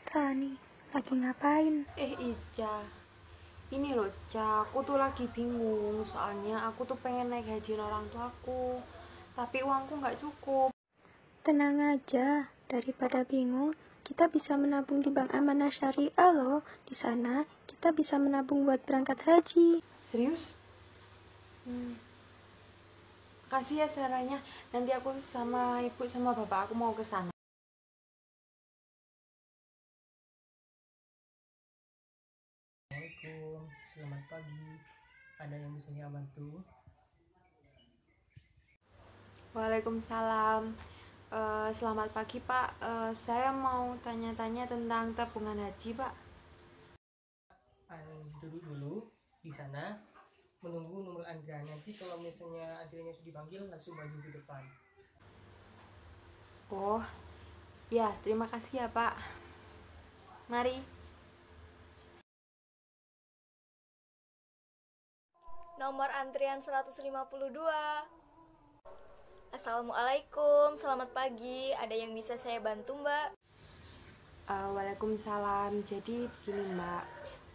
Rani, lagi ngapain? Ica, ini loh Ca, aku tuh lagi bingung soalnya aku tuh pengen naik hajiin orang tuaku, tapi uangku nggak cukup. Tenang aja, daripada bingung, kita bisa menabung di Bank Amanah Syariah loh. Di sana, kita bisa menabung buat berangkat haji. Serius? Kasih ya sarannya, nanti aku sama ibu sama bapak aku mau ke sana. Assalamualaikum, selamat pagi. Ada yang bisa saya bantu? Waalaikumsalam. Selamat pagi Pak. Saya mau tanya-tanya tentang tabungan haji Pak. Duduk dulu di sana, menunggu nomor antrian. Nanti kalau misalnya antriannya sudah dipanggil, langsung maju ke depan. Oh, ya terima kasih ya Pak. Mari. Nomor antrian 152. Assalamualaikum, selamat pagi. Ada yang bisa saya bantu, Mbak? Waalaikumsalam. Jadi begini Mbak,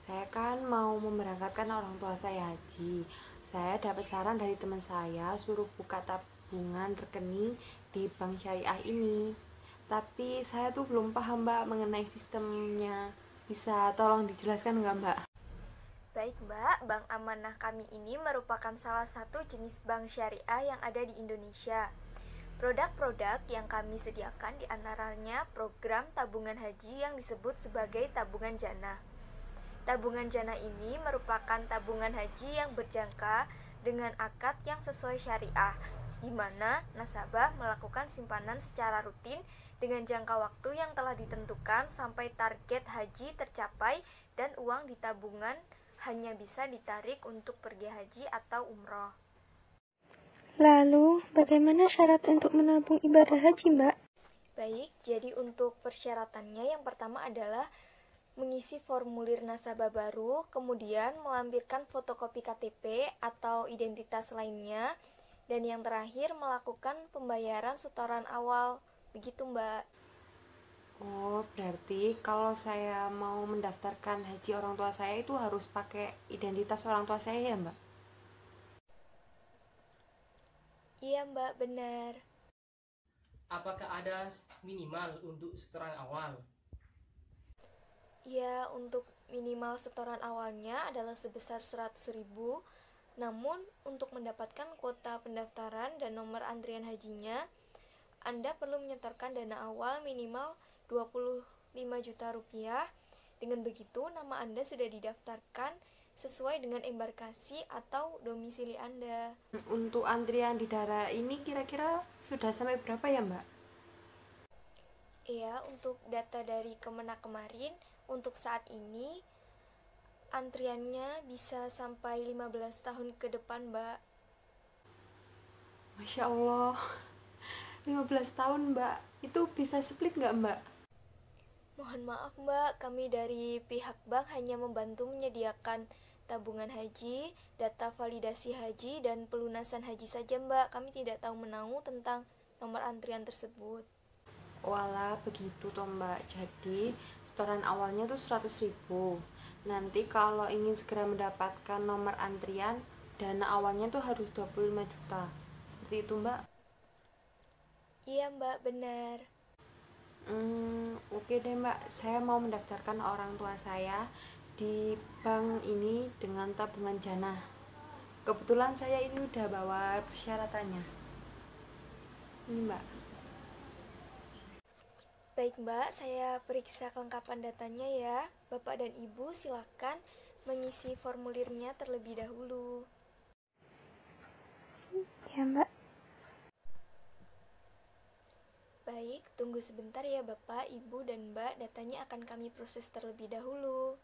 saya kan mau memberangkatkan orang tua saya haji. Saya dapat saran dari teman saya suruh buka tabungan rekening di bank syariah ini. Tapi saya tuh belum paham Mbak mengenai sistemnya. Bisa tolong dijelaskan nggak Mbak? Baik, Mbak. Bank Amanah kami ini merupakan salah satu jenis bank syariah yang ada di Indonesia. Produk-produk yang kami sediakan diantaranya program tabungan haji yang disebut sebagai tabungan jannah. Tabungan jannah ini merupakan tabungan haji yang berjangka dengan akad yang sesuai syariah, di mana nasabah melakukan simpanan secara rutin dengan jangka waktu yang telah ditentukan sampai target haji tercapai dan uang di tabungan hanya bisa ditarik untuk pergi haji atau umroh. Lalu, bagaimana syarat untuk menabung ibadah haji, Mbak? Baik, jadi untuk persyaratannya yang pertama adalah mengisi formulir nasabah baru, kemudian melampirkan fotokopi KTP atau identitas lainnya, dan yang terakhir melakukan pembayaran setoran awal. Begitu, Mbak. Oh, berarti kalau saya mau mendaftarkan haji orang tua saya itu harus pakai identitas orang tua saya ya Mbak? Iya, Mbak, benar. Apakah ada minimal untuk setoran awal? Ya, untuk minimal setoran awalnya adalah sebesar 100.000. Namun, untuk mendapatkan kuota pendaftaran dan nomor antrian hajinya, Anda perlu menyetorkan dana awal minimal 25 juta rupiah. Dengan begitu, nama Anda sudah didaftarkan sesuai dengan embarkasi atau domisili Anda. Untuk antrian di daerah ini kira-kira sudah sampai berapa ya Mbak? Ya, untuk data dari Kemenak kemarin, untuk saat ini antriannya bisa sampai 15 tahun ke depan, Mbak. Masya Allah, 15 tahun Mbak. Itu bisa split nggak Mbak? Mohon maaf, Mbak, kami dari pihak bank hanya membantu menyediakan tabungan haji, data validasi haji, dan pelunasan haji saja, Mbak. Kami tidak tahu menahu tentang nomor antrian tersebut. Walah, begitu toh Mbak. Jadi, setoran awalnya tuh 100.000. Nanti kalau ingin segera mendapatkan nomor antrian, dana awalnya tuh harus 25 juta. Seperti itu Mbak. Iya, Mbak, benar. Oke deh Mbak, saya mau mendaftarkan orang tua saya di bank ini dengan tabungan jana. Kebetulan saya ini udah bawa persyaratannya. Ini Mbak. Baik, Mbak, saya periksa kelengkapan datanya ya. Bapak dan Ibu silakan mengisi formulirnya terlebih dahulu. Ya, Mbak. Baik, tunggu sebentar ya Bapak, Ibu, dan Mbak. Datanya akan kami proses terlebih dahulu.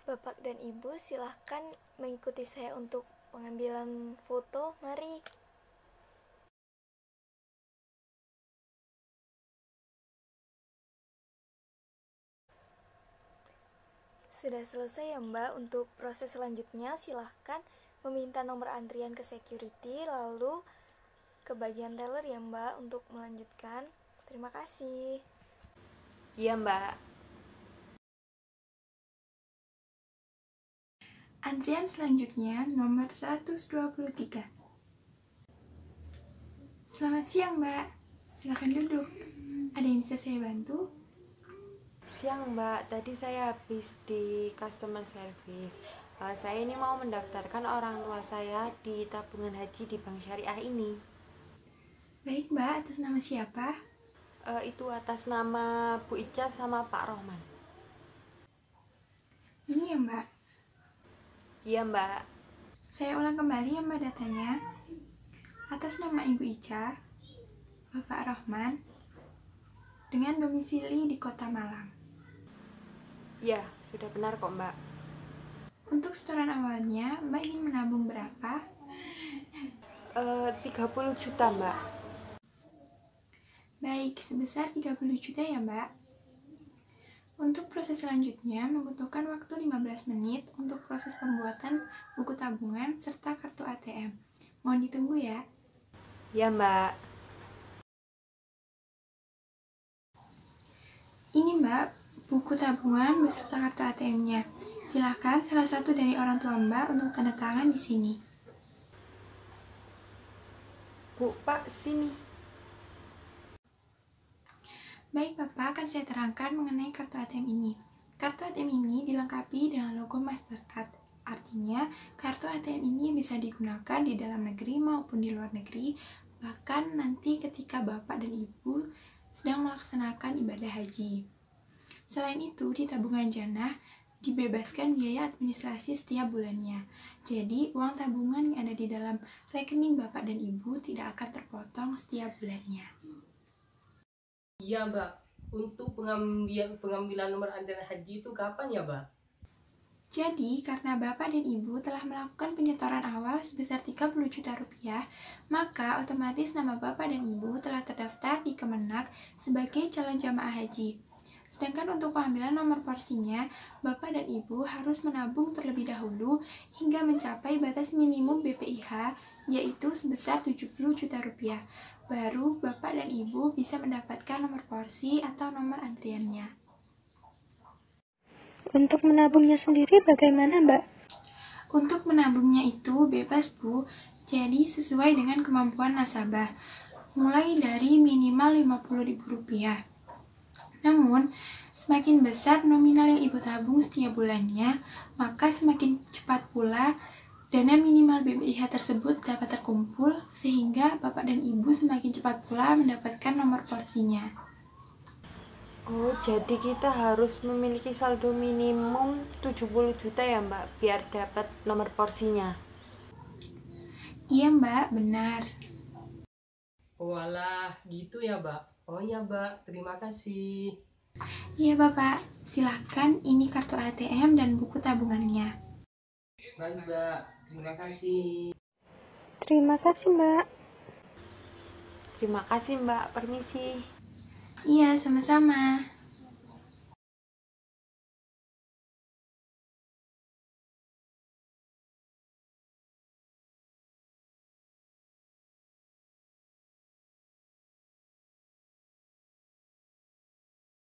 Bapak dan Ibu silahkan mengikuti saya untuk pengambilan foto. Mari. Sudah selesai ya Mbak. Untuk proses selanjutnya silahkan meminta nomor antrian ke security, lalu ke bagian teller ya Mbak untuk melanjutkan. Terima kasih. Iya Mbak. Antrian selanjutnya nomor 123. Selamat siang Mbak, silakan duduk. Ada yang bisa saya bantu? Siang Mbak, tadi saya habis di customer service. Saya ini mau mendaftarkan orang tua saya di tabungan haji di Bank Syariah ini. Baik Mbak, atas nama siapa? Itu atas nama Bu Ica sama Pak Rohman. Ini ya Mbak. Iya Mbak. Saya ulang kembali ya Mbak datanya. Atas nama Ibu Ica, Bapak Rohman, dengan domisili di Kota Malang. Ya, sudah benar kok Mbak. Untuk setoran awalnya, Mbak ingin menabung berapa? 30 juta Mbak. Baik, sebesar 30 juta ya Mbak. Untuk proses selanjutnya membutuhkan waktu 15 menit untuk proses pembuatan buku tabungan serta kartu ATM. Mohon ditunggu ya. Ya Mbak. Ini Mbak, buku tabungan beserta kartu ATM-nya. Silakan salah satu dari orang tua Mbak untuk tanda tangan di sini. Bu, Pak, sini. Baik Bapak, akan saya terangkan mengenai kartu ATM ini. Kartu ATM ini dilengkapi dengan logo Mastercard. Artinya, kartu ATM ini bisa digunakan di dalam negeri maupun di luar negeri, bahkan nanti ketika Bapak dan Ibu sedang melaksanakan ibadah haji. Selain itu, di tabungan jannah dibebaskan biaya administrasi setiap bulannya. Jadi, uang tabungan yang ada di dalam rekening Bapak dan Ibu tidak akan terpotong setiap bulannya. Iya Mbak, untuk pengambilan nomor antrian haji itu kapan ya Mbak? Jadi, karena Bapak dan Ibu telah melakukan penyetoran awal sebesar 30 juta rupiah, maka otomatis nama Bapak dan Ibu telah terdaftar di Kemenak sebagai calon jamaah haji. Sedangkan untuk pengambilan nomor porsinya, Bapak dan Ibu harus menabung terlebih dahulu hingga mencapai batas minimum BPIH, yaitu sebesar 70 juta rupiah. Baru Bapak dan Ibu bisa mendapatkan nomor porsi atau nomor antriannya. Untuk menabungnya sendiri bagaimana, Mbak? Untuk menabungnya itu bebas Bu, jadi sesuai dengan kemampuan nasabah, mulai dari minimal Rp50.000. Namun, semakin besar nominal yang Ibu tabung setiap bulannya, maka semakin cepat pula dana minimal BPIH tersebut dapat terkumpul, sehingga Bapak dan Ibu semakin cepat pula mendapatkan nomor porsinya. Oh, jadi kita harus memiliki saldo minimum 70 juta ya Mbak, biar dapat nomor porsinya. Iya Mbak, benar. Walah, gitu ya Mbak. Oh ya Mbak, terima kasih. Iya Bapak, silakan ini kartu ATM dan buku tabungannya. Baik Mbak, terima kasih. Terima kasih, Mbak. Terima kasih Mbak, permisi. Iya, sama-sama.